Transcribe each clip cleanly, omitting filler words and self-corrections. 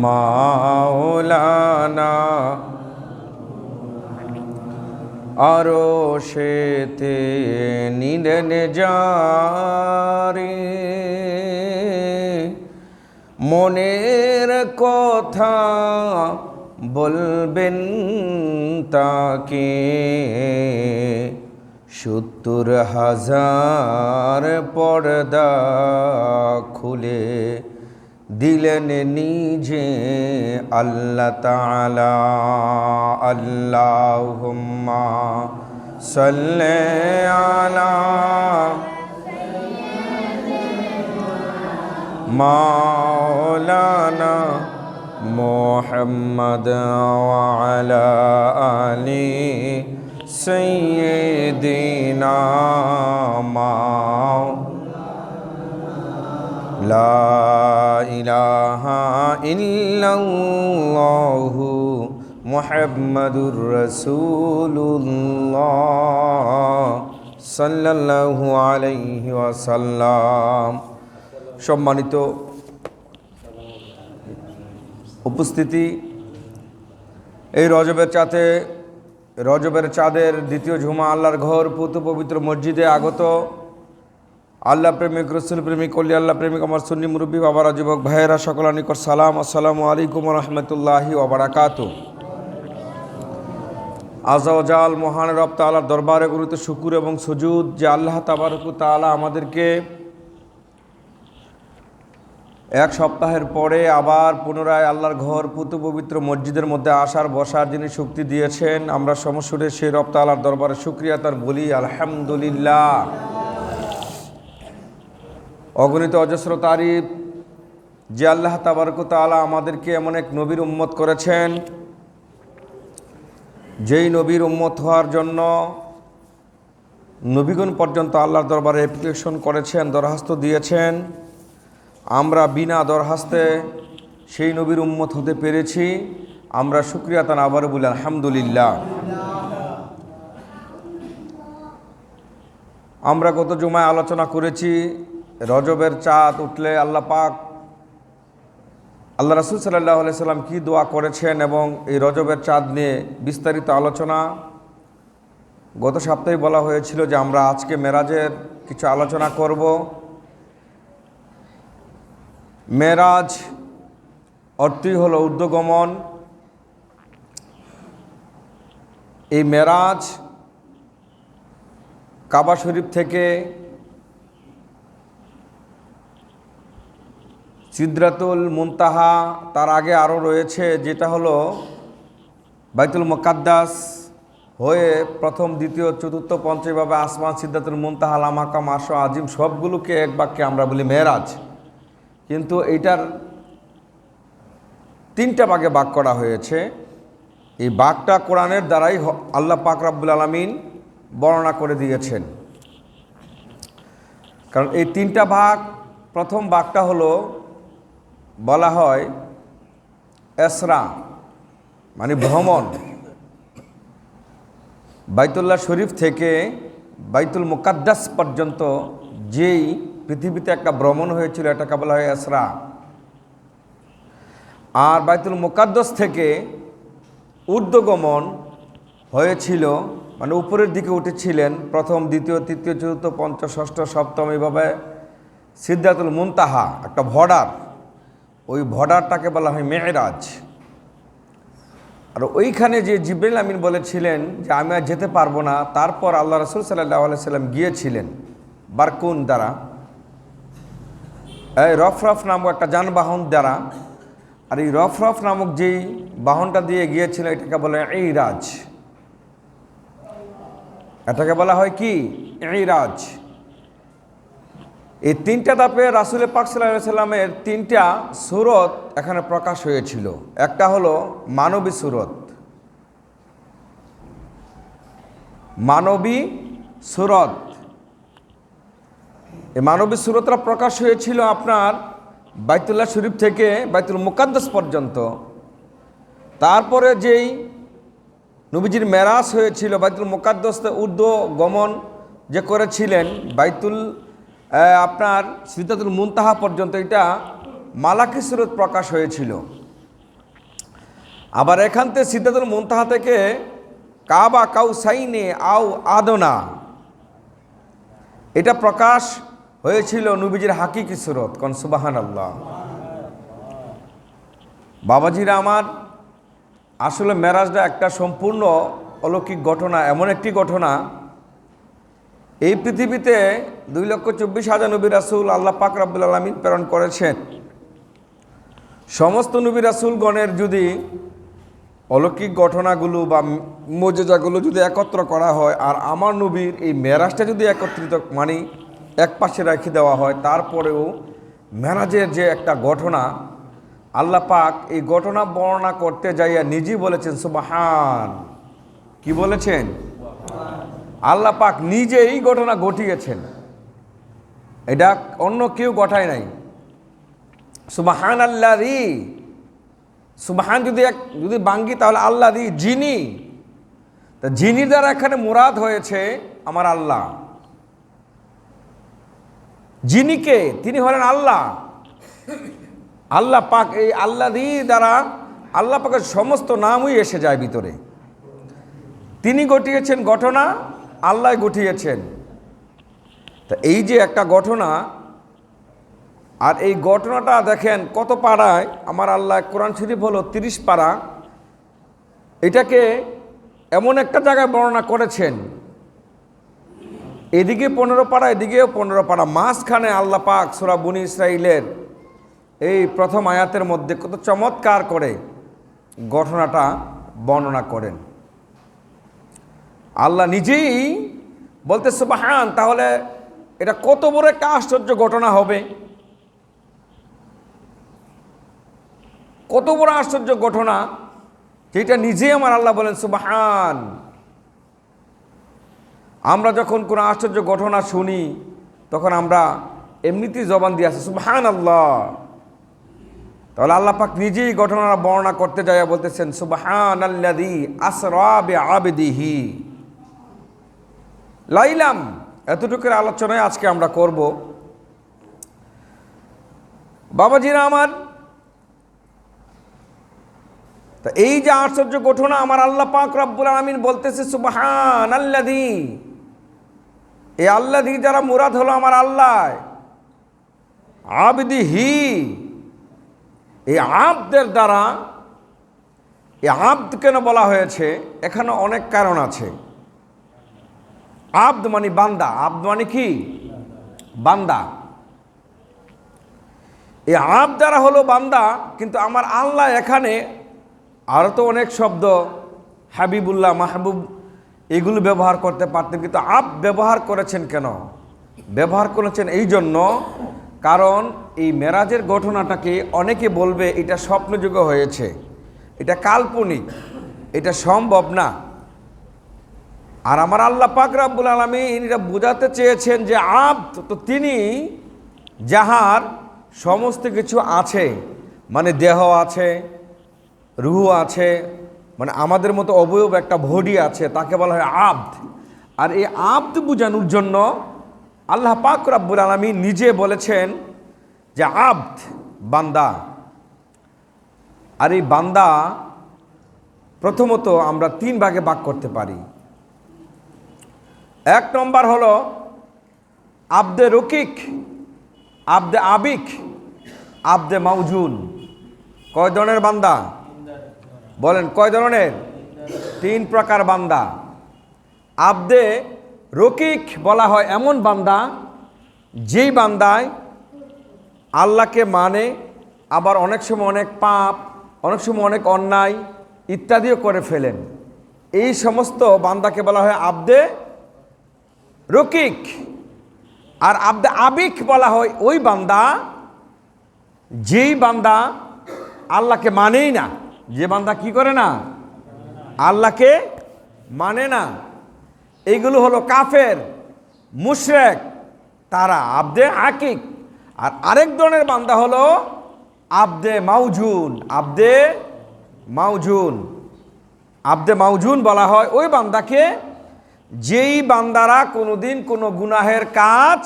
মাওলানা আরশেতে নিলেন জারি, মনের কথা বলবেন তাকে, ৭০,০০০ পর্দা খুলে দিলেন নিজে আল্লাহ তাআলা। আল্লাহুম্মা সাল্লি আলা মাওলানা মুহাম্মদ ওয়া আলা আলি সাইয়্যিদিনা লা ইলাহা ইল্লাল্লাহু মুহাম্মাদুর রাসূলুল্লাহ সাল্লাল্লাহু আলাইহি ওয়াসাল্লাম। সম্মানিত উপস্থিতি, এই রজবের চাঁদের দ্বিতীয় ঝুমা আল্লাহর ঘর পুত পবিত্র মসজিদে আগত আল্লাহ প্রেমিক, রসুল প্রেমিক, অলি আল্লাহ প্রেমিক, আমার সুন্নি মুরব্বী বাবারা, যুবক ভাইয়েরা, সকলের নিকট সালাম। আসসালামু আলাইকুম ওয়া রাহমাতুল্লাহি ওয়া বারাকাতুহু। আযা ওয়া জাল মহান রব তাআলার দরবারে গুরুত শুকর এবং সুজুদ যে আল্লাহ তাবারক ওয়া তাআলা আমাদেরকে এক সপ্তাহের পরে আবার পুনরায় আল্লাহর ঘর পুত পবিত্র মসজিদের মধ্যে আসার বসার যিনি শক্তি দিয়েছেন, আমরা সমস্যরে সেই রব তাআলার দরবারে শুকরিয়া তার বলি আলহামদুলিল্লাহ। অগণিত অজস্র তারিফ যে আল্লাহ তাবারক ওয়া তাআলা আমাদেরকে এমন এক নবীর উম্মত করেছেন, যেই নবীর উম্মত হওয়ার জন্য নবীগণ পর্যন্ত আল্লাহর দরবারে অ্যাপ্লিকেশন করেছেন, দরখাস্ত দিয়েছেন। আমরা বিনা দরখাস্তে সেই নবীর উম্মত হতে পেরেছি, আমরা শুকরিয়া তার আবার বলি আলহামদুলিল্লাহ। আমরা গত জুমায় আলোচনা করেছি রজবের চাঁদ উঠলে আল্লাহ পাক, আল্লাহ রাসূল সাল্লাল্লাহু আলাইহি সাল্লাম কী দোয়া করেছেন এবং এই রজবের চাঁদ নিয়ে বিস্তারিত আলোচনা। গত সপ্তাহে বলা হয়েছিল যে আমরা আজকে মেরাজের কিছু আলোচনা করব। মেরাজ অর্থই হলো ঊর্ধ্বগমন। এই মেরাজ কাবা শরীফ থেকে সিদরাতুল মুনতাহা, তার আগে আরও রয়েছে যেটা হলো বাইতুল মুকাদ্দাস হয়ে প্রথম, দ্বিতীয়, চতুর্থ, পঞ্চমভাবে আসমান, সিদরাতুল মুনতাহা, মাকাম, আরশ আজিম সবগুলোকে এক বাক্যে আমরা বলি মেরাজ। কিন্তু এইটার 3টা ভাগে ভাগ করা হয়েছে। এই ভাগটা কোরআনের দ্বারাই আল্লাহ পাক রব্বুল আলামিন বর্ণনা করে দিয়েছেন। কারণ এই 3টা ভাগ, প্রথম ভাগটা হলো বলা হয় ইসরা, মানে ভ্রমণ। বাইতুল্লাহ শরীফ থেকে বাইতুল মুকাদ্দাস পর্যন্ত যেই পৃথিবীতে একটা ভ্রমণ হয়েছিল, এটাকে বলা হয় ইসরা। আর বাইতুল মুকাদ্দাস থেকে ঊর্ধ্বগমন হয়েছিল, মানে উপরের দিকে উঠেছিলেন প্রথম, দ্বিতীয়, তৃতীয়, চতুর্থ, পঞ্চম, ষষ্ঠ, সপ্তম, এইভাবে সিদরাতুল মুনতাহা একটা ভর্ডার, ওই ভর্ডারটাকে বলা হয় মেরাজ। আর ওইখানে যে জিবরাইল আমিন বলেছিলেন যে আমি আর যেতে পারবো না, তারপর আল্লাহ রাসূল সাল্লাল্লাহু আলাইহি সাল্লাম গিয়েছিলেন বারকুন দ্বারা, এই রফরফ নামক একটা যানবাহন দ্বারা। আর এই রফরফ নামক যেই বাহনটা দিয়ে গিয়েছিল, এটাকে বলা হয় ইরাজ। এটাকে বলা হয় কি? ইরাজ। এই 3টা ধাপে রাসূল পাক সাল্লাল্লাহু আলাইহি সাল্লামের 3টা সূরত এখানে প্রকাশ হয়েছিল। একটা হলো মানবী সূরত, মানবী সূরত। এই মানবী সূরতটা প্রকাশ হয়েছিল আপনার বাইতুল্লাহ শরীফ থেকে বাইতুল মুকাদ্দাস পর্যন্ত। তারপরে যেই নবীজির মেরাজ হয়েছিল, বাইতুল মুকাদ্দাসে ঊর্ধ্বগমন যে করেছিলেন আপনার সিদরাতুল মুনতাহা পর্যন্ত, এটা মালাকি সূরত প্রকাশ হয়েছিল। আবার এখান থেকে সিদরাতুল মুনতাহা থেকে কাবা কাউসাইনে আও আদনা, এটা প্রকাশ হয়েছিল নবীজির হাকিকি সুরত। কোন সুবহানাল্লাহ। বাবাজিরা আমার, আসলে মেরাজটা একটা সম্পূর্ণ অলৌকিক ঘটনা, এমন একটি ঘটনা, এই পৃথিবীতে 2,24,000 নবী রাসূল আল্লাহ পাক রব্বুল আলামিন প্রেরণ করেছেন। সমস্ত নবী রাসূলগণের যদি অলৌকিক ঘটনাগুলো বা মুজিজাগুলো যদি একত্র করা হয়, আর আমার নবীর এই মেরাজটা যদি একত্রিত মানে এক পাশে রেখে দেওয়া হয়, তারপরেও মেরাজের যে একটা ঘটনা, আল্লাহ পাক এই ঘটনা বর্ণনা করতে যাইয়া নিজেই বলেছেন সুবহান। কি বলেছেন? আল্লাহ পাক নিজে এই ঘটনা ঘটিয়েছেন, এটা অন্য কেউ ঘটায় নাই। সুবহানাল্লাযী, সুবহান যদি বাঙ্গি তাহলে আল্লাযী, যিনি। তা যিনি দ্বারা এখানে মুরাদ হয়েছে আমার আল্লাহ। যিনি কে? তিনি হলেন আল্লাহ। আল্লাহ পাক এই আল্লাযী দ্বারা আল্লাহ পাকের সমস্ত নামই এসে যায় ভিতরে। তিনি ঘটিয়েছেন ঘটনা, আল্লাহ ঘটিয়েছেন। তা এই যে একটা ঘটনা, আর এই ঘটনাটা দেখেন কত পাড়ায় আমার আল্লাহ, কোরআন শরীফ হলো 30 পারা, এটাকে এমন একটা জায়গায় বর্ণনা করেছেন, এদিকে 15 পারা, এদিকেও 15 পারা, মাঝখানে আল্লাহ পাক সূরা বনী ইসরাঈলের এই প্রথম আয়াতের মধ্যে কত চমৎকার করে ঘটনাটা বর্ণনা করেন। আল্লাহ নিজেই বলতে সুবহান, তাহলে এটা কত বড় একটা আশ্চর্য ঘটনা হবে, কত বড় আশ্চর্য ঘটনা, যেটা নিজেই আমার আল্লাহ বলেন সুবহান। আমরা যখন কোনো আশ্চর্য ঘটনা শুনি, তখন আমরা এমনিতেই জবান দিয়ে আসি সুবহানাল্লাহ। তাহলে আল্লাহ পাক নিজেই ঘটনাটা বর্ণনা করতে যায় বলতেছেন সুবহানাল্লাযী আসরা বিআবদিহি লাইলাম। এতটুকুর আলোচনায় আজকে আমরা করব। বাবাজিরা আমার, তা এই যে আশ্চর্য ঘটনা আমার আল্লাহ পাক রব্বুল আলামিন বলতেছে সুবহানাল্লাযী, এই আল্লাযী যারা মুরাদ হলো আমার আল্লাহ, আবদিহি, এই আবদের দ্বারা, এই আবদ কেন বলা হয়েছে এখানে অনেক কারণ আছে। আবদ মানে বান্দা, আবদ মানে কি? বান্দা। এই আবদ দ্বারা হলো বান্দা, কিন্তু আমার আল্লাহ এখানে আরও তো অনেক শব্দ, হাবিবুল্লাহ, মাহবুব, এগুলো ব্যবহার করতে পারতেন, কিন্তু আবদ ব্যবহার করেছেন কেন? ব্যবহার করেছেন এই জন্য, কারণ এই মেরাজের ঘটনাটাকে অনেকে বলবে এটা স্বপ্নযুগ হয়েছে, এটা কাল্পনিক, এটা সম্ভব না। আর আমার আল্লাহ পাক রব্বুল আলামিন এটা বোঝাতে চেয়েছেন যে আবদ তো তিনি যাহার সমস্ত কিছু আছে, মানে দেহ আছে, রুহ আছে, মানে আমাদের মতো অবয়ব একটা বডি আছে, তাকে বলা হয় আবদ। আর এই আবদ বোঝানোর জন্য আল্লাহ পাক রব্বুল আলামিন নিজে বলেছেন যে আবদ, বান্দা। আর এই বান্দা প্রথমত আমরা 3 ভাগে ভাগ করতে পারি। 1 নম্বর হলো আবদে রকিক, আবদে আবিক, আবদে মাউজুন। কয় ধরনের বান্দা? বলেন কয় ধরনের? 3 প্রকার বান্দা। আবদে রকিক বলা হয় এমন বান্দা যেই বান্দায় আল্লাহকে মানে, আবার অনেক সময় অনেক পাপ, অনেক সময় অনেক অন্যায় ইত্যাদিও করে ফেলেন। এই সমস্ত বান্দাকে বলা হয় আবদে রকিক। আর আবদে আবিক বলা হয় ওই বান্দা যেই বান্দা আল্লাহকে মানেই না, যে বান্দা কি করে না? আল্লাহকে মানে না। এইগুলো হলো কাফের, মুশরিক, তারা আবদে আকিক। আর আরেক ধরনের বান্দা হলো আবদে মাউজুন। আবদে মাউজুন, আবদে মাউজুন বলা হয় ওই বান্দাকে যেই বান্দারা কোনোদিন কোনো গুনাহের কাজ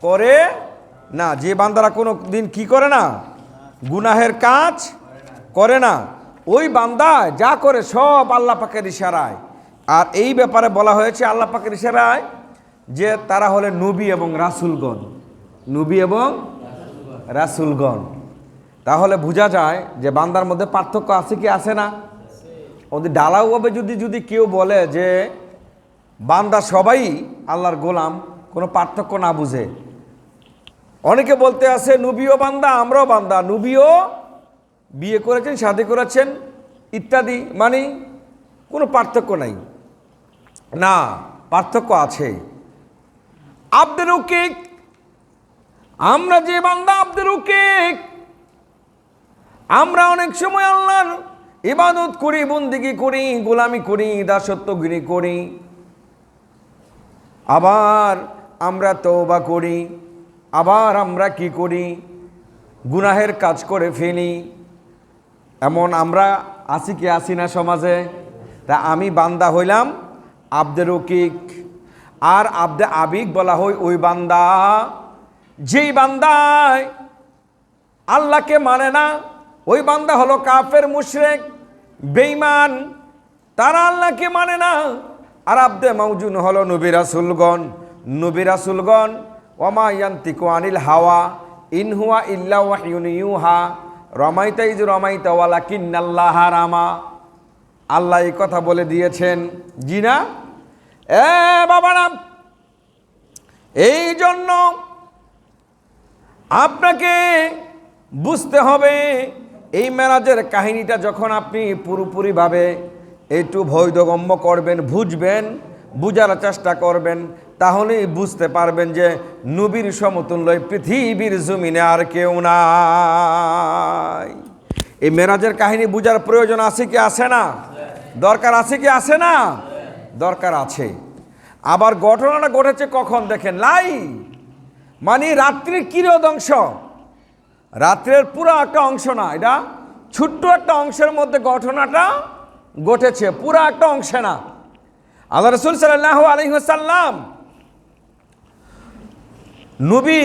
করে না, যে বান্দারা কোনো দিন কি করে না? গুনাহের কাজ করে না, ওই বান্দা যা করে সব আল্লাহ পাকের ইশারায়। আর এই ব্যাপারে বলা হয়েছে আল্লাহ পাকের ইশারায় যে তারা হলেন নবী এবং রাসূলগণ, নবী এবং রাসূলগণ। তাহলে বোঝা যায় যে বান্দার মধ্যে পার্থক্য আছে কি আছে না? ওদের ডালাওভাবে যদি কেউ বলে যে বান্দা সবাই আল্লাহর গোলাম, কোনো পার্থক্য না বুঝে, অনেকে বলতে আছে নবীও বান্দা আমরাও বান্দা, নবীও বিয়ে করেছেন শাদী করেছেন ইত্যাদি, মানে কোনো পার্থক্য নাই। না, পার্থক্য আছে। আব্দুর রকিক, আমরা যে বান্দা আব্দুর রকিক, আমরা অনেক সময় আল্লাহর ইবাদত করি, বন্দেগী করি, গোলামি করি, দাসত্বগিরি করি, আবার আমরা তওবা করি, আবার আমরা কি করি, গুনাহের কাজ করে ফেলি। এমন আমরা আছি কি আছি না সমাজে? তা আমি বান্দা হইলাম আব্দুর রকিক, আর আব্দে আবিক বলা হয় ওই বান্দা যেই বান্দায় আল্লাহকে মানে না। ওই বান্দা হলো কাফের, মুশরিক, বেঈমান, তারা আল্লাহকে মানে না। আর আব্দে মাউজুন হলো নবী রাসূলগণ। নবী রাসূলগণ ওমা ইয়ান্তিকু আনিল হাওয়া ইন হুয়া ইল্লা ওয়াহয়ুন ইউহা রমাইতা ইজ রমাইতা ওয়ালাকিন্নাল্লাহা রামা। আল্লাহ এই কথা বলে দিয়েছেন, জি না? বাবারা, এই জন্য আপনাকে বুঝতে হবে এই মেরাজের কাহিনীটা যখন আপনি পুরোপুরিভাবে একটু বোধগম্য করবেন, বুঝবেন, বুঝার চেষ্টা করবেন, তাহলেই বুঝতে পারবেন যে নবীর সমতুল্য পৃথিবীর জমিনে আর কেউ নাই। এই মেরাজের কাহিনী বুঝার প্রয়োজন আছে কি আছে না? দরকার আছে কি আছে না? দরকার আছে। আবার ঘটনাটা ঘটেছে কখন দেখেন, লাই মানে রাত্রির কিরদংশ, রাত্রের পুরো একটা অংশ না, এটা ছোট্ট একটা অংশের মধ্যে ঘটনাটা ঘটেছে, পুরো একটা অংশে না। আল্লাহ রাসূল সাল্লাল্লাহু আলাইহি ওয়াসাল্লাম নবী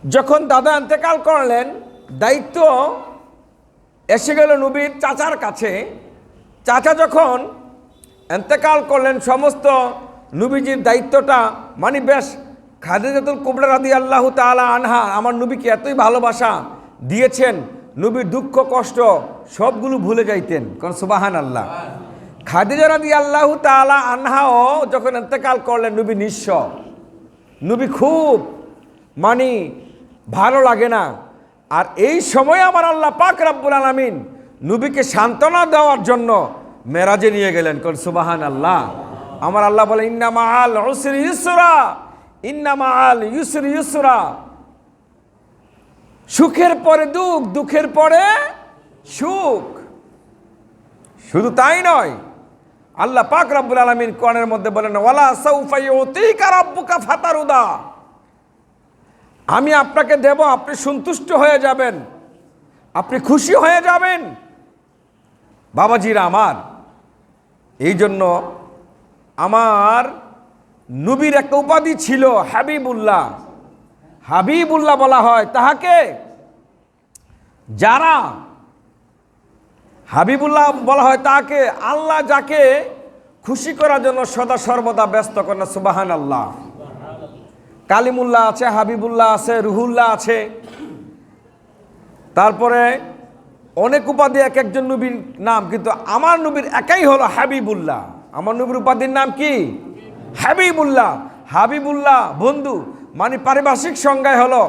যখন দাদা ইন্তেকাল করলেন, দায়িত্ব এসে গেল নবীর চাচার কাছে। চাচা যখন ইন্তেকাল করলেন, সমস্ত নবীজির দায়িত্বটা মানে বেশ খাদিজাতুল কুবরা রাদিয়াল্লাহু তাআলা আনহা আমার নবীকে এতই ভালোবাসা দিয়েছেন, নবীর দুঃখ কষ্ট সবগুলো ভুলে যাইতেন। কারণ সুবহানাল্লাহ, খাদিজা রাদিয়াল্লাহু তাআলা আনহাও যখন ইন্তেকাল করলেন, নবী নিঃস্ব, নবী খুব মানে ভালো লাগে না। আর এই সময় আমার আল্লাহ পাক রব্বুল আলামিন নবীকে সান্ত্বনা দেওয়ার জন্য মেরাজে নিয়ে গেলেন। কারণ সুবহানাল্লাহ, আমার আল্লাহ বলে ইন্না মাআল উসরি ইউসরা, ইন্না মাআল ইউসরি ইউসরা, সুখের পরে দুঃখ, দুঃখের পরে সুখ। শুধু তাই নয়, আল্লাহ পাক রব্বুল আলামিন কোরআনের মধ্যে বলেন ওয়ালা সাউফা ইউতিকা রাব্বুকা ফাতারুদা, আমি আপনাকে দেব, আপনি সন্তুষ্ট হয়ে যাবেন, আপনি খুশি হয়ে যাবেন। বাবাজিরা আমার, এই জন্য আমার নবীর একটা উপাধি ছিল হাবিবুল্লাহ। হাবিবুল্লাহ বলা হয় তাহাকে, যারা হাবিবুল্লাহ বলা হয় তাকে আল্লাহ যাকে খুশি করার জন্য সদা সর্বদা ব্যস্ত করেন। সুবহানাল্লাহ। কালিমুল্লাহ আছে, হাবিবুল্লাহ আছে, রুহুল্লাহ আছে, তারপরে অনেক উপাধি এক একজন নবীর নাম, কিন্তু আমার নবীর একাই হলো হাবিবুল্লাহ। আমার নবীর উপাধির নাম কি? হাবিবুল্লাহ। হাবিবুল্লাহ বন্ধু মানে পারিভাষিক সংজ্ঞায় হলো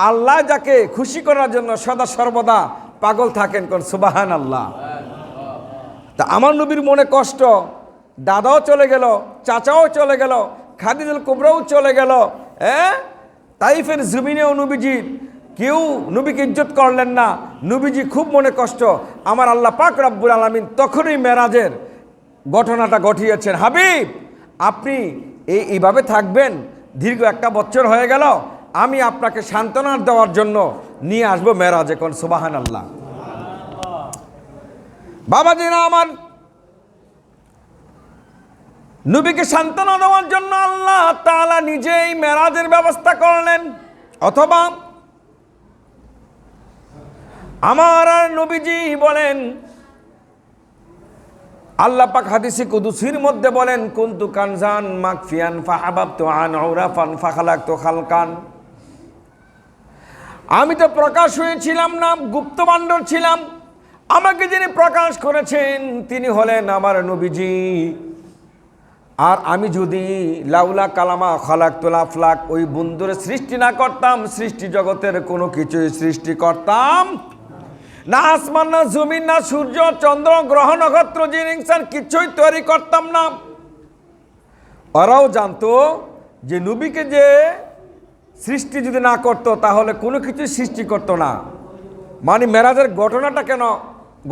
আল্লাহ যাকে খুশি করার জন্য সদা সর্বদা পাগল থাকেন। কোন সুবহানাল্লাহ। তা আমার নবীর মনে কষ্ট, দাদাও চলে গেল, চাচাও চলে গেল, খাদিজাতুল কুবরাও চলে গেল, তাইফের জমিনেও নবীজির কেউ নবীকে ইজ্জত করলেন না, নবীজি খুব মনে কষ্ট। আমার আল্লাহ পাক রব্বুল আলামিন তখনই মেরাজের ঘটনাটা ঘটিয়েছেন। হাবিব, আপনি এইভাবে থাকবেন, দীর্ঘ একটা বছর হয়ে গেল, আমি আপনাকে সান্ত্বনা দেওয়ার জন্য নিয়ে আসবো মেরাজে। কোন সুবহানাল্লাহ। বাবাজিরা আমার, নবীকে সান্ত্বনা দেওয়ার জন্য আল্লাহ তাআলা নিজেই মেরাজের ব্যবস্থা করলেন, অথবা আমার আর নবীজি বলেন, আল্লাহ পাক হাদিসে কুদসির মধ্যে বলেন, কুনতু কানজান মাকফিয়ান ফাহাবাবতু আন উরাফান ফাখালাকতু খালকান। আমি তো প্রকাশ হয়েছিলাম না, গুপ্ত ভাণ্ডার ছিলাম। আমাকে যিনি প্রকাশ করেছেন তিনি হলেন আমার নবীজি। আর আমি যদি লাউলা কালামা খালাকতুল আফলাক, ওই বন্ধুরে সৃষ্টি না করতাম, সৃষ্টি জগতের কোনো কিছুই সৃষ্টি করতাম না। আসমান, না জমিন, না সূর্য চন্দ্র গ্রহ নক্ষত্র জিন ইনসান কিছুই তৈরি করতাম না। ওরাও জানতো যে নবীকে যে সৃষ্টি যদি না করতো তাহলে কোনো কিছু সৃষ্টি করতো না। মানে মেরাজের ঘটনাটা কেন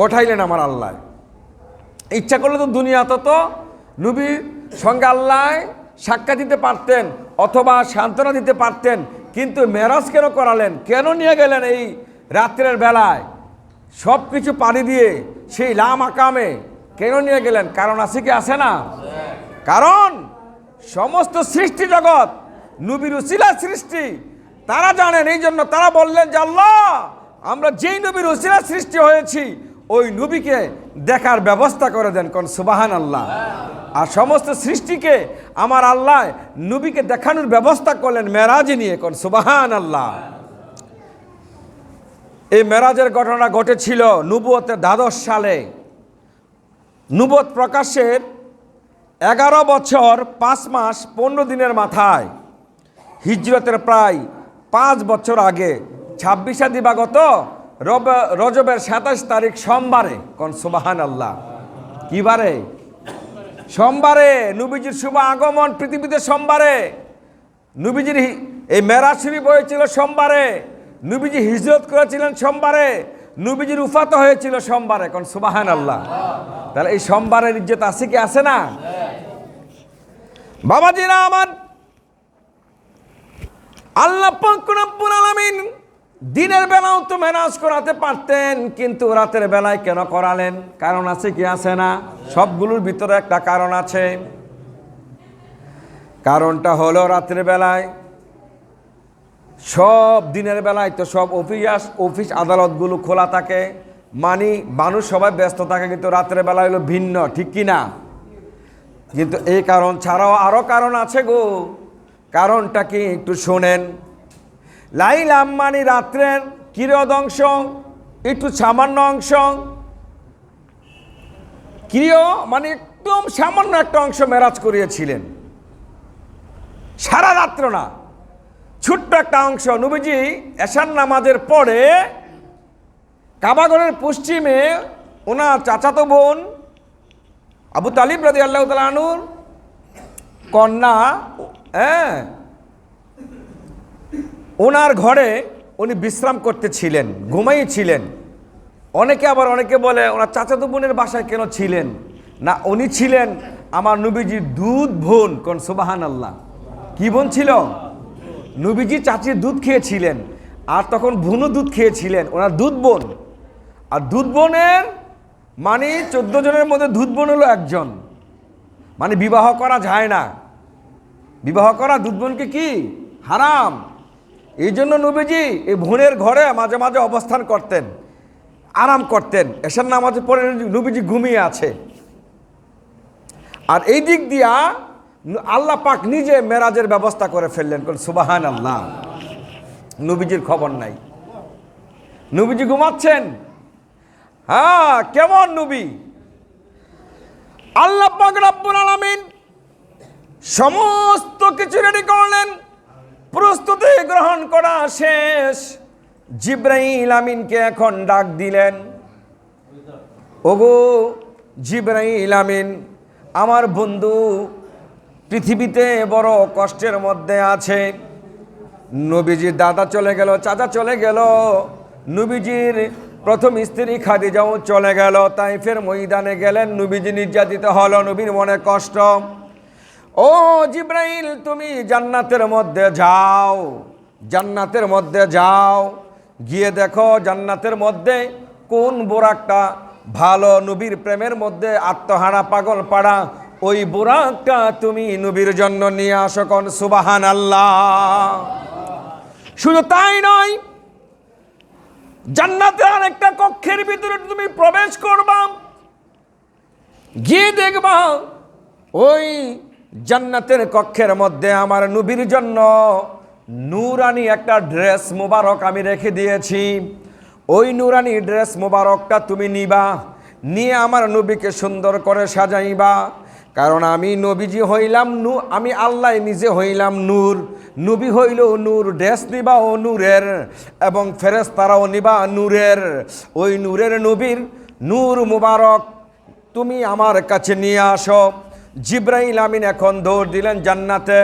ঘটাইলেন আমার আল্লাহ? ইচ্ছা করলে তো দুনিয়াতে তো নবীর সঙ্গে আল্লাহ সাক্ষাৎ দিতে পারতেন অথবা সান্ত্বনা দিতে পারতেন, কিন্তু মেরাজ কেন করালেন? কেন নিয়ে গেলেন এই রাত্রের বেলায়? সব কিছু পানি দিয়ে সেই লাম আকামে কেন নিয়ে গেলেন? কারণ আছে কি আছে না? কারণ সমস্ত সৃষ্টি জগৎ নবীর উসিলা সৃষ্টি, তারা জানেন। এই জন্য তারা বললেন যে আল্লাহ, আমরা যেই নবীর উসিলা সৃষ্টি হয়েছি ওই নবীকে দেখার ব্যবস্থা করে দেন। কোন সুবহান আল্লাহ। আর সমস্ত সৃষ্টিকে আমার আল্লাহ নবীকে দেখানোর ব্যবস্থা করলেন মেরাজ নিয়ে। কোন সুবহান আল্লাহ। এই মেরাজের ঘটনা ঘটেছিল নবুয়তের ১২ সালে। নবুয়ত প্রকাশের 11 বছর 5 মাস 15 দিনের মাথায়, হিজরতের প্রায় 5 বছর আগে, 26 দিবাগত রজবের 27 তারিখ সোমবারে। কোন সুবহান আল্লাহ। কি বারে? সোমবারে নবীজির শুভ আগমন পৃথিবীতে সোমবারে। নবীজির এই মেরাজ শরীফ হয়েছিল সোমবারে। নবীজি হিজরত করেছিলেন সোমবারে। নবীজির উফাত হয়েছিল সোমবারে। কোন সুবহান আল্লাহ। তাহলে এই সোমবারের ইজ্জত আছে কি আছে না? বাবাজিরা আমার, আল্লাহ পাক রব্বুল আলামিন দিনের বেলাও তো মেরাজ করাতে পারতেন, কিন্তু রাতের বেলায় কেন করালেন? কারণ আছে কি আছে না? সবগুলোর ভিতরে একটা কারণ আছে। কারণটা হলো রাতের বেলায় সব, দিনের বেলায় তো সব অফিস আদালতগুলো খোলা থাকে, মানে মানুষ সবাই ব্যস্ত থাকে, কিন্তু রাতের বেলায় হলো ভিন্ন, ঠিক কি না? কিন্তু এই কারণ ছাড়াও আরও কারণ আছে গো। কারণটা কি একটু শোনেন। লাইলাম মানে রাত্রের কিরদ অংশ, একটু সামান্য অংশ। কিরিয় মানে একদম সামান্য একটা অংশ মেরাজ করিয়েছিলেন, সারা রাত্র না, ছোট্ট একটা অংশ। নবীজি এশার নামাজের পরে কাবাগরের পশ্চিমে ওনার চাচাতো বোন আবু তালিব রাদিয়াল্লাহু তাআলা আনহুর কন্যা, ওনার ঘরে উনি বিশ্রাম করতেছিলেন, ঘুমাইছিলেন। অনেকে বলে ওনার চাচাতো বোনের বাসায় কেন ছিলেন না? উনি ছিলেন আমার নবীজির দুধ বোন। কোন সুবহান আল্লাহ। কি বোন ছিল? নবীজি চাচির দুধ খেয়েছিলেন, আর তখন বোনও দুধ খেয়েছিলেন, ওনার দুধ বোন। আর দুধ বোনের মানে 14 জনের মধ্যে দুধ বোন হলো একজন, মানে বিবাহ করা যায় না। বিবাহ করা দুধ বোনকে কি হারাম। এই জন্য নবীজি এই বোনের ঘরে মাঝে মাঝে অবস্থান করতেন, আরাম করতেন। এশার নামাজের পরে নবীজি ঘুমিয়ে আছে। আর এই দিক দিয়া আল্লাহ পাক নিজে মেরাজের ব্যবস্থা করে ফেললেন। কোন সুবহান আল্লাহ। নবীজির খবর নাই, নবীজি ঘুমাচ্ছেন। হ্যাঁ, কেমন নবী? আল্লাহ পাক রব্বুল আলামিন সমস্ত কিছু রেডি করলেন, প্রস্তুতি গ্রহণ করা শেষ। জিবরাইল আমিনকে এখন ডাক দিলেন, ওগো জিবরাইল আমিন, আমার বন্ধু পৃথিবীতে বড় কষ্টের মধ্যে আছে। নবীজির দাদা চলে গেল, চাচা চলে গেল, নবীজির প্রথম স্ত্রী খাদিজাও চলে গেল, তাইফের ময়দানে গেলেন। নবীজি নির্যাতিত হলো, নবীর মনে কষ্ট। ও জিবরাইল, তুমি জান্নাতের মধ্যে যাও, জান্নাতের মধ্যে যাও, গিয়ে দেখো জান্নাতের মধ্যে কোন বোরাকটা ভালো, নবীর প্রেমের মধ্যে আত্মহারা পাগল পাড়া, ওই বোরাকটা তুমি নবীর জন্য নিয়ে আসো। কোন সুবহান আল্লাহ। শুধু তাই নয়, জান্নাতের আরেকটা কক্ষের ভিতরে তুমি প্রবেশ করবা, গিয়ে দেখবা ওই জান্নাতের কক্ষের মধ্যে আমার নবীর জন্য নূরানি একটা ড্রেস মোবারক আমি রেখে দিয়েছি। ওই নূরানি ড্রেস মোবারকটা তুমি নিবা, নিয়ে আমার নবীকে সুন্দর করে সাজাইবা। কারণ আমি নবীজি হইলাম আমি আল্লাহ নিজে হইলাম নূর, নবী হইল নূর, ড্রেস নিবা ও নূরের, এবং ফেরেশতারাও নিবা নূরের। ওই নূরের নবীর নূর মুবারক তুমি আমার কাছে নিয়ে আসো। জিব্রাইল আমিন এখন দৌড় দিলেন জান্নাতে,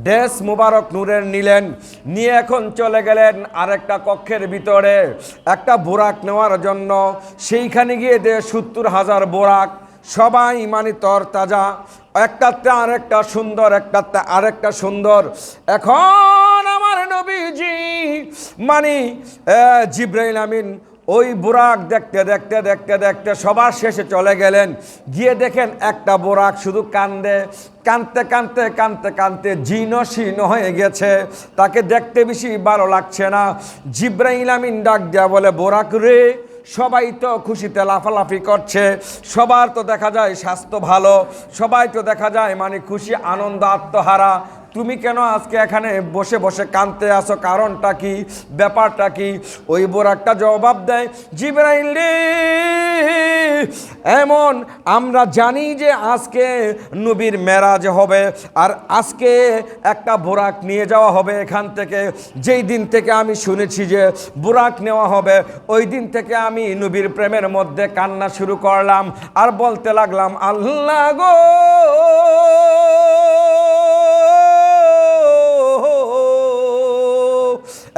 ড্রেস মুবারক নূরের নিলেন, নিয়ে এখন চলে গেলেন আরেকটা কক্ষের ভিতরে একটা বোরাক নেওয়ার জন্য। সেইখানে গিয়ে 70,000 বোরাক, সবাই মানে তরতাজা, একটাতে আরেকটা সুন্দর, একটাতে আরেকটা সুন্দর। এখন আমার নবীজি মানে জিব্রাইল আমিন ওই বুরাক দেখতে দেখতে দেখতে দেখতে সবার শেষে চলে গেলেন, গিয়ে দেখেন একটা বুরাক শুধু কান্দে, কাঁদতে কাঁদতে কাঁদতে কাঁদতে জীর্ণ শীর্ণ হয়ে গেছে, তাকে দেখতে বেশি ভালো লাগছে না। জিব্রাইল আমিন ডাক দেয়া বলে, বুরাক রে, সবাই তো খুশিতে লাফালাফি করছে, সবার তো দেখা যায় স্বাস্থ্য ভালো, সবাই তো দেখা যায় মানে খুশি আনন্দ আত্মহারা, তুমি কেন আজকে এখানে বসে বসে কাঁদতে আসো, কারণটা কি, ব্যাপারটা কি? ওই বোরাকটা জবাব দেয়, জিবরাইল রে, এমন আমরা জানি যে আজকে নবীর মেরাজ হবে, আর আজকে একটা বোরাক নিয়ে যাওয়া হবে এখান থেকে। যেই দিন থেকে আমি শুনেছি যে বোরাক নেওয়া হবে, ওই দিন থেকে আমি নবীর প্রেমের মধ্যে কান্না শুরু করলাম, আর বলতে লাগলাম, আল্লাহ গো,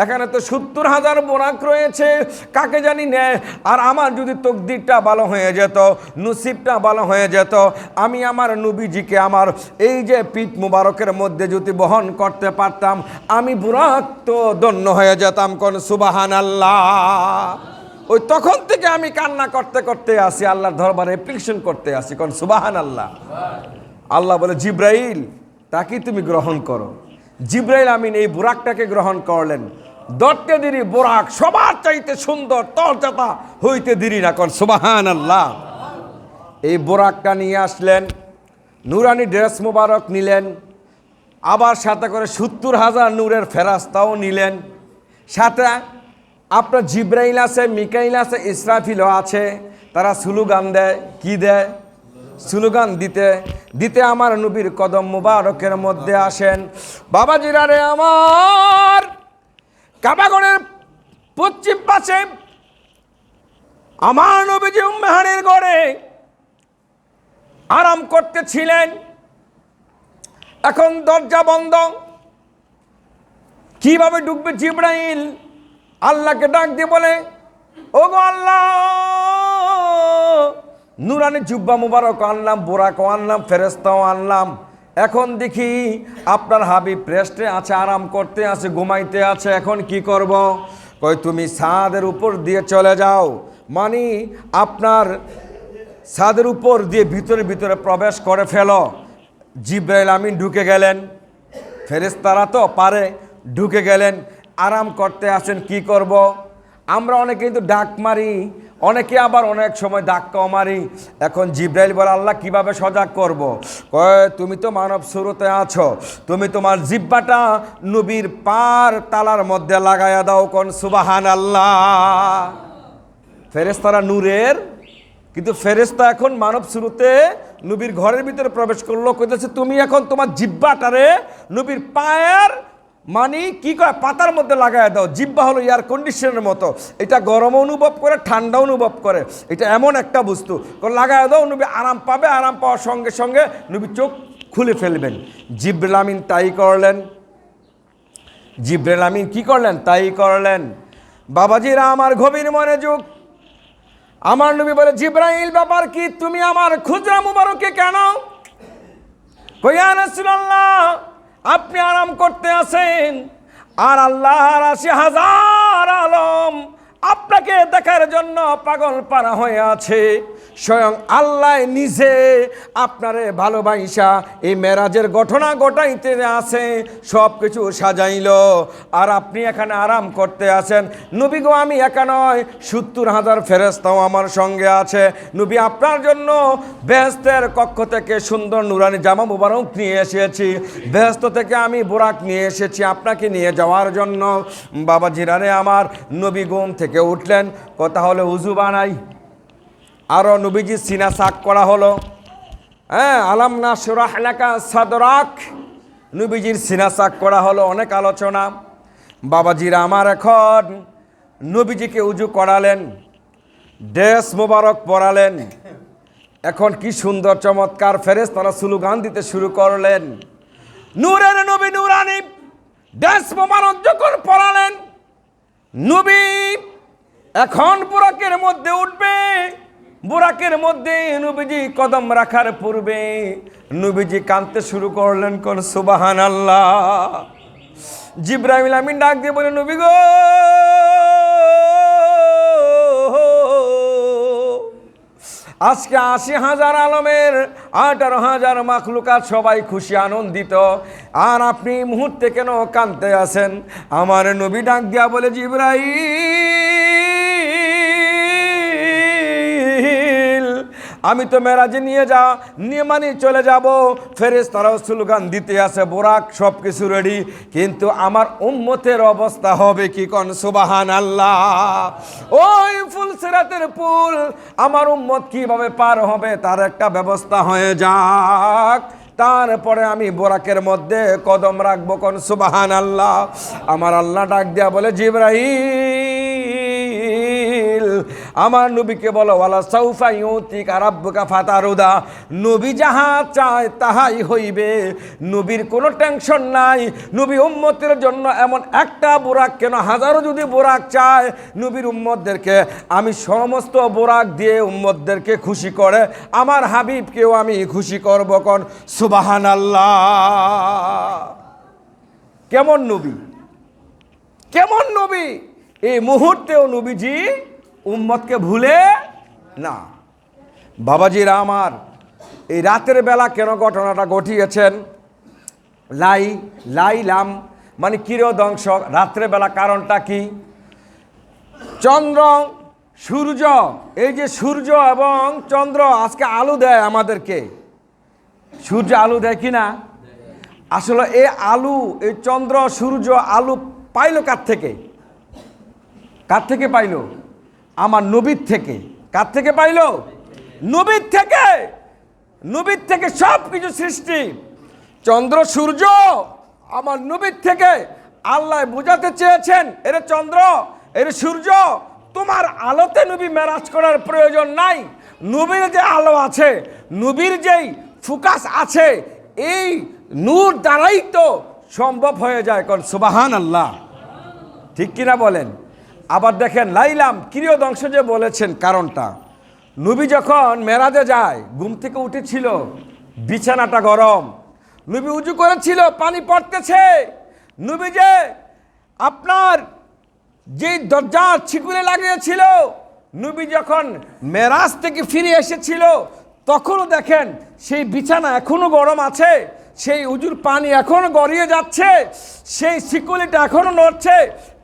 এখানে তো 70,000 বোরাক রয়েছে, কাকে জানি নেয়। আর আমার যদি তকদিরটা ভালো হয়ে যেত, নসিবটা ভালো হয়ে যেত, আমি আমার নবীজিকে আমার এই যে পিঠ মুবারকের মধ্যে যদি বহন করতে পারতাম, আমি বুরাক তো ধন্য হয়ে যেতাম। কোন সুবহানাল্লাহ। ওই তখন থেকে আমি কান্না করতে করতে আসি, আল্লাহর দরবারে অ্যাপ্লিকেশন করতে আসি। কোন সুবহানাল্লাহ। আল্লাহ বলে, জিব্রাইল, তাকে তুমি গ্রহণ করো। জিব্রাইল আমিন এই বুরাকটাকে গ্রহণ করলেন। ধরতে দেরি বোরাক সবার চাইতে সুন্দর, তরজাতা হইতে দেরি না। কোন সুবহানাল্লাহ। এই বোরাকটা নিয়ে আসলেন, নুরানি ড্রেস মোবারক নিলেন, আবার সাথে করে 70,000 নূরের ফেরেশতাও নিলেন। সাথে আপনার জিব্রাইল আছে, মিকাইল আছে, ইসরাফিলও আছে। তারা স্লোগান দেয়, কি দেয়? স্লোগান দিতে দিতে আমার নবীর কদম মুবারকের মধ্যে আসেন। বাবাজিরা রে আমার, কাবাগরের পশ্চিম পাশে আমার নবীজি উম্মেহানির গড়ে আরাম করতেছিলেন। এখন দরজা বন্ধ, কিভাবে ঢুকবে? জিব্রাইল আল্লাহকে ডাক দিয়ে বলে, ওগো আল্লাহ, নুরানি জুব্বা মুবারক আনলাম, বোরাকও আনলাম, ফেরেশতাও আনলাম, এখন দেখি আপনার হাবিব রেস্টে আছে, আরাম করতে আছে, ঘুমাইতে আছে, এখন কি করব? কই, তুমি ছাদের উপর দিয়ে চলে যাও, মানে আপনার ছাদের উপর দিয়ে ভিতরে ভিতরে প্রবেশ করে ফেলো। জিব্রাইল আমিন ঢুকে গেলেন, ফেরেশতারা তো পারে, ঢুকে গেলেন, আরাম করতে আসেন। কি করব? আমরা অনেকে কিন্তু ডাক মারি, অনেকে আবার অনেক সময় ধাক্কাও মারি। এখন জিব্রাইল বলে, আল্লাহ কিভাবে সজাগ করব? কয়, তুমি তো মানব সুরতে আছো, তুমি তোমার জিব্বাটা নবীর পার তালার মধ্যে লাগাইয়া দাও। কোন সুবহানাল্লাহ। ফেরেশতারা নূরের, কিন্তু ফেরেশতা এখন মানব সুরতে নবীর ঘরের ভিতরে প্রবেশ করলো, কইতেছে তুমি এখন তোমার জিব্বাটারে নবীর পায়ের মানে কি করে পাতার মধ্যে লাগাই দাও। জিব্বা হলো এয়ার কন্ডিশনের মতো, এটা গরম অনুভব করে, ঠান্ডা অনুভব করে, এটা এমন একটা বস্তু, লাগাই দাও, নবী আরাম পাবে। আরাম পাওয়ার সঙ্গে সঙ্গে নবী চোখ খুলে ফেলবেন। জিব্রাইল আমিন তাই করলেন। জিব্রাইল আমিন কি করলেন? তাই করলেন। বাবাজিরা আমার গভীর মনোযোগ। আমার নবী বলে, জিব্রাইল ব্যাপার কি? তুমি আমার খুজরা মুবারকে কেন? কইয়া রাসূলুল্লাহ, আপনি আরাম করতে আছেন, আর আল্লাহর 80,000 আলম আপনাকে আপনাকে দেখার জন্য পাগল পারা হয়ে আছে। স্বয়ং আল্লাহ নিজে আপনারে ভালোবাসা এই মেরাজের ঘটনা ঘটাইতে আছে, সব কিছু সাজাইল, আর আপনি এখানে আরাম করতে আছেন। নবী গো, আমি একা নয়, 70,000 ফেরেশতাও আমার সঙ্গে আছে। নবী, আপনার জন্য বেহেশতের কক্ষ থেকে সুন্দর নুরানি জামা মুবারক নিয়ে এসেছি, বেহেশত থেকে আমি বোরাক নিয়ে এসেছি আপনাকে নিয়ে যাওয়ার জন্য। বাবা জিরানে আমার, নবী ঘুম থেকে উঠলেন, কথা হলো উজু বানাই, আরও নবীজির সিনা সাক করা হলো। হ্যাঁ, আলাম নাশরাহ লাকা সাদরাক, নবীজির সিনা সাক করা হলো, অনেক আলোচনা। বাবাজিরা আমার, এখন নবীজিকে উজু করালেন, ড্রেস মোবারক পরালেন। এখন কি সুন্দর চমৎকার ফেরেশতারা স্লোগান দিতে শুরু করলেন। নূরের নবী নুরানি ড্রেস মোবারক যখন পরালেন, নবী এখন বুরাকের মধ্যে উঠবে। বুরাকের মধ্যে নবীজি কদম রাখার পূর্বে নবীজি কাঁদতে শুরু করলেন, কোন সুবহানাল্লাহ। জিবরাইল আমিন ডাক দিয়ে বলে, নবী গো, আজকে 80,000 আলমের 18,000 মাখলুকাত সবাই খুশি আনন্দিত, আর আপনি মুহূর্তে কেন কাঁদতে আছেন? আমার নবী ডাক দিয়া বলে, জিবরাইল, আমি তো মেরাজে নিয়ে মানে চলে যাব, ফেরেশতারাও স্লোগান দিতে আছে, বোরাক সব কিছু রেডি, কিন্তু আমার উম্মতের অবস্থা হবে কি? কোন সুবহানাল্লাহ। ওই ফুলসিরাতের পুল আমার উম্মত কিভাবে পার হবে তার একটা ব্যবস্থা হয়ে যাক, তারপরে আমি বোরাকের মধ্যে কদম রাখবো। কোন সুবহানাল্লাহ। আমার আল্লাহ ডাক দিয়া বলে, জিবরাইল, আমার নবীকে বলো, ওয়ালা সাউফা ইউতিকা রাব্বুকা ফাতারুদা, নবী যাহা চায় তাহাই হইবে, নবীর কোনো টেনশন নাই। নবী উম্মতের জন্য এমন একটা বোরাক কেন, হাজারো যদি বোরাক চায়, নবীর উম্মতদেরকে আমি সমস্ত বোরাক দিয়ে উম্মতদেরকে খুশি করে আমার হাবিবকেও আমি খুশি করব। কোন সুবহানাল্লাহ। কেমন নবী, কেমন নবী! এই মুহূর্তেও নবীজি উম্মতকে ভুলে না। বাবাজিরা আমার, এই রাতের বেলা কেন ঘটনাটা ঘটিয়েছেন? লাইলাম মানে কিরোদংশ, রাত্রে বেলা কারণটা কি? চন্দ্র সূর্য, এই যে সূর্য এবং চন্দ্র আজকে আলো দেয় আমাদেরকে, সূর্য আলো দেয় কি না? আসলে এই আলো, এই চন্দ্র সূর্য আলো পাইল কার থেকে? কার থেকে পাইল? আমার নবীর থেকে। কার থেকে পাইল? নবীর থেকে। নবীর থেকে সব কিছু সৃষ্টি। চন্দ্র সূর্য আমার নবীর থেকে। আল্লাহ বুঝাতে চেয়েছেন, এরে চন্দ্র, এরে সূর্য, তোমার আলোতে নবী মেরাজ করার প্রয়োজন নাই। নবীর যে আলো আছে, নবীর যেই ফোকাস আছে, এই নূর দ্বারাই তো সম্ভব হয়ে যায়। কোন সুবহানাল্লাহ। ঠিক কিনা বলেন? আবার দেখেন, লাইলাম কিরিয়দংশ যে বলেছেন কারণটা, নবী যখন মেরাজে যায়, ঘুম থেকে উঠেছিল, বিছানাটা গরম, নবী উজু করেছিল, পানি পড়তেছে, নবী যে আপনার যে দরজার ছিকুলে লাগিয়েছিল, নবী যখন মেরাজ থেকে ফিরে এসেছিল, তখনও দেখেন সেই বিছানা এখনো গরম আছে, সেই উজুর পানি এখনো গড়িয়ে যাচ্ছে, সেই শিকুলিটা এখনো নড়ছে,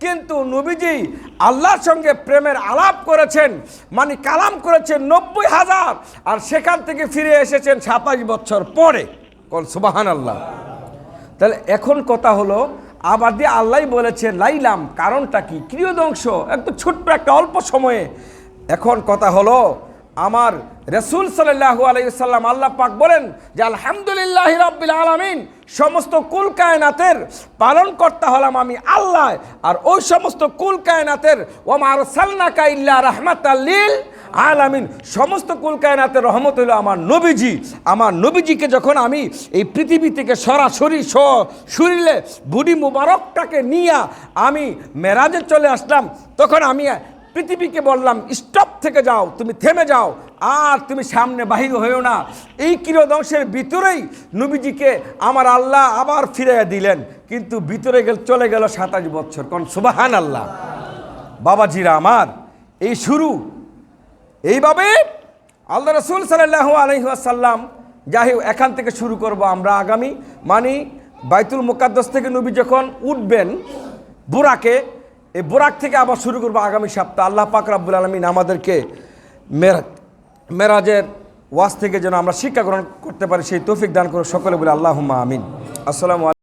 কিন্তু নবীজি আল্লাহর সঙ্গে প্রেমের আলাপ করেছেন, মানে কালাম করেছেন 90,000, আর সেখান থেকে ফিরে এসেছেন 27 বছর পরে। কোন সুবহানাল্লাহ। তাহলে এখন কথা হলো, আবার দিয়ে আল্লাহ বলেছেন লাইলাম, কারণটা কি? কিরিয়দংশ, একটু ছোট্ট একটা অল্প সময়ে। এখন কথা হলো, আমার রাসূল সাল্লাল্লাহু আলাইহি ওয়াসাল্লাম, আল্লাহ পাক বলেন যে আলহামদুলিল্লাহি রাব্বিল আলামিন, সমস্ত কুল কায়নাতের পালন কর্তা হলাম আমি আল্লাহ, আর ওই সমস্ত কুল কায়নাতের ওয়া মা আরসালনাকা ইল্লা রাহমাতাল লিল আলামিন, সমস্ত কুল কায়নাতের রহমত হলো আমার নবীজি। আমার নবীজিকে যখন আমি এই পৃথিবী থেকে সরাসরি শরীরে বুড়ি মুবারকটাকে নিয়ে আমি মেরাজে চলে আসলাম, তখন আমি পৃথিবীকে বললাম, স্টপ থেকে যাও, তুমি থেমে যাও, আর তুমি সামনে বাহির হয়েও না। এই কিরোদংশের ভিতরেই নবীজিকে আমার আল্লাহ আবার ফিরিয়ে দিলেন, কিন্তু ভিতরে চলে গেল 27 বছর। কোন সুবহানাল্লাহ। বাবাজিরা আমার, এই শুরু। এইভাবে আল্লাহ রসুল সাল্লাল্লাহু আলাইহি ওয়াসাল্লাম, যাই হোক এখান থেকে শুরু করব আমরা আগামী, মানে বাইতুল মুকাদ্দাস থেকে নবী যখন উঠবেন বুরাকে, এই বুরাক থেকে আবার শুরু করবো আগামী সপ্তাহ। আল্লাহ পাক রব্বুল আলামিন আমাদেরকে মেরাজের ওয়াজ থেকে যেন আমরা শিক্ষা গ্রহণ করতে পারি সেই তৌফিক দান করে সকলে বলে আল্লাহুম্মা আমিন। আসসালামু আলাইকুম।